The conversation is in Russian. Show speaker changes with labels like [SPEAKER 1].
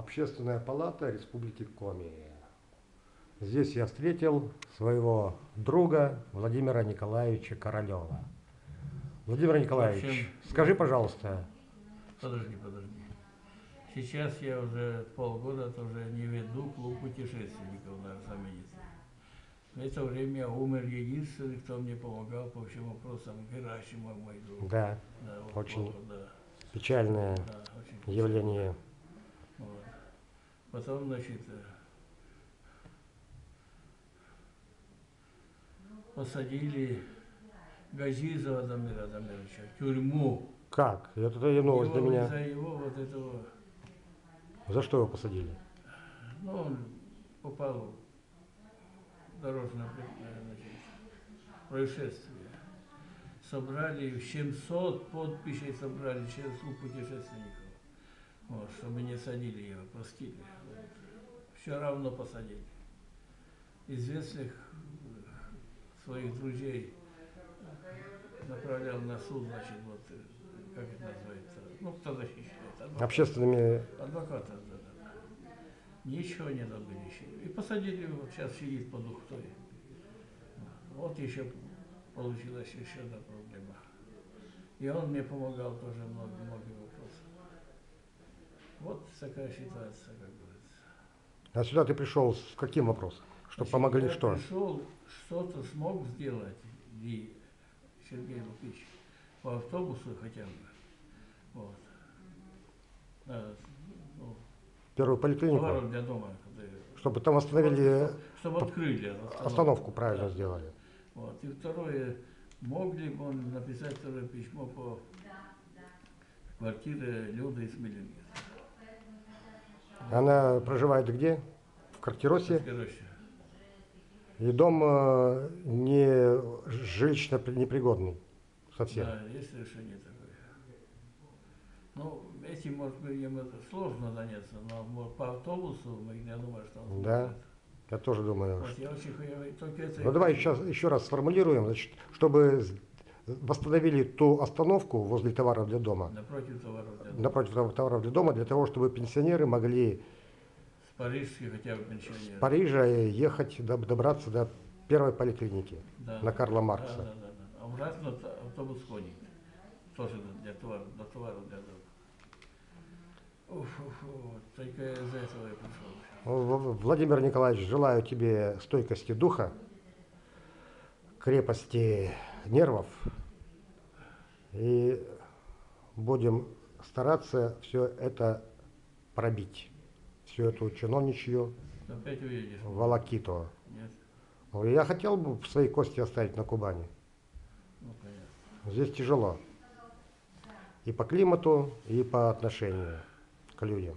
[SPEAKER 1] Общественная палата Республики Коми. Здесь я встретил своего друга Владимира Николаевича Королева. Владимир Николаевич, скажи, пожалуйста.
[SPEAKER 2] Подожди. Сейчас я уже полгода тоже не веду клуб путешественников на Арзаменице. В это время умер единственный, кто мне помогал по всем вопросам, Герасимов, мой друг.
[SPEAKER 1] Да,
[SPEAKER 2] вот
[SPEAKER 1] очень
[SPEAKER 2] да.
[SPEAKER 1] печальное
[SPEAKER 2] Очень
[SPEAKER 1] явление.
[SPEAKER 2] Вот. Потом, значит, посадили Газизова Дамира Дамировича в тюрьму.
[SPEAKER 1] Как? Это новость для меня.
[SPEAKER 2] За его вот этого...
[SPEAKER 1] За что его посадили?
[SPEAKER 2] Ну, он попал в дорожное происшествие. Собрали 700 подписей, собрали через клуб путешественников. Вот, чтобы не садили его, простили. Вот. Все равно посадили. Известных своих друзей направлял на суд, значит, вот, как это называется, ну, кто защищает?
[SPEAKER 1] Общественными...
[SPEAKER 2] Адвоката, да. Ничего не добились. И посадили его, сейчас сидит под Ухтой. Вот еще получилась еще одна проблема. И он мне помогал тоже многие вопросы. Вот такая ситуация, как говорится.
[SPEAKER 1] А сюда ты пришел с каким вопросом? Чтобы помогли
[SPEAKER 2] я
[SPEAKER 1] что?
[SPEAKER 2] Пришел, что-то смог сделать, и Сергей Лукич, по автобусу хотя бы. Вот. Ну,
[SPEAKER 1] Первую поликлинику?
[SPEAKER 2] товаров для дома.
[SPEAKER 1] Чтобы там остановили...
[SPEAKER 2] Чтобы открыли
[SPEAKER 1] остановку правильно сделали.
[SPEAKER 2] Вот. И второе, мог ли он написать второе письмо по квартире Люды Смелинги?
[SPEAKER 1] Она проживает где? В Картиросе?
[SPEAKER 2] В Картиросе.
[SPEAKER 1] И дом не жилищно непригодный совсем.
[SPEAKER 2] Да, есть решение такое. Ну, этим, может быть, ему сложно заняться, но по автобусу, я думаю, что он...
[SPEAKER 1] Да,
[SPEAKER 2] может.
[SPEAKER 1] я тоже думаю.
[SPEAKER 2] Вот, я только это...
[SPEAKER 1] Ну давай сейчас еще раз сформулируем, значит, чтобы восстановили ту остановку возле товаров для дома.
[SPEAKER 2] Напротив товаров для дома.
[SPEAKER 1] Напротив товаров для дома, для того, чтобы пенсионеры могли
[SPEAKER 2] с Парижской хотя бы пенсионеры.
[SPEAKER 1] С Парижа ехать, добраться до первой поликлиники на Карла Маркса.
[SPEAKER 2] Да. А обратно автобус ходит. Тоже для товаров для дома. Только из-за этого я пришел.
[SPEAKER 1] Владимир Николаевич, желаю тебе стойкости духа, крепости нервов. И будем стараться все это пробить. Всю эту чиновничью волокиту. Нет. Я хотел бы свои кости оставить на Кубани.
[SPEAKER 2] Ну, понятно.
[SPEAKER 1] Здесь тяжело. И по климату, и по отношению к людям.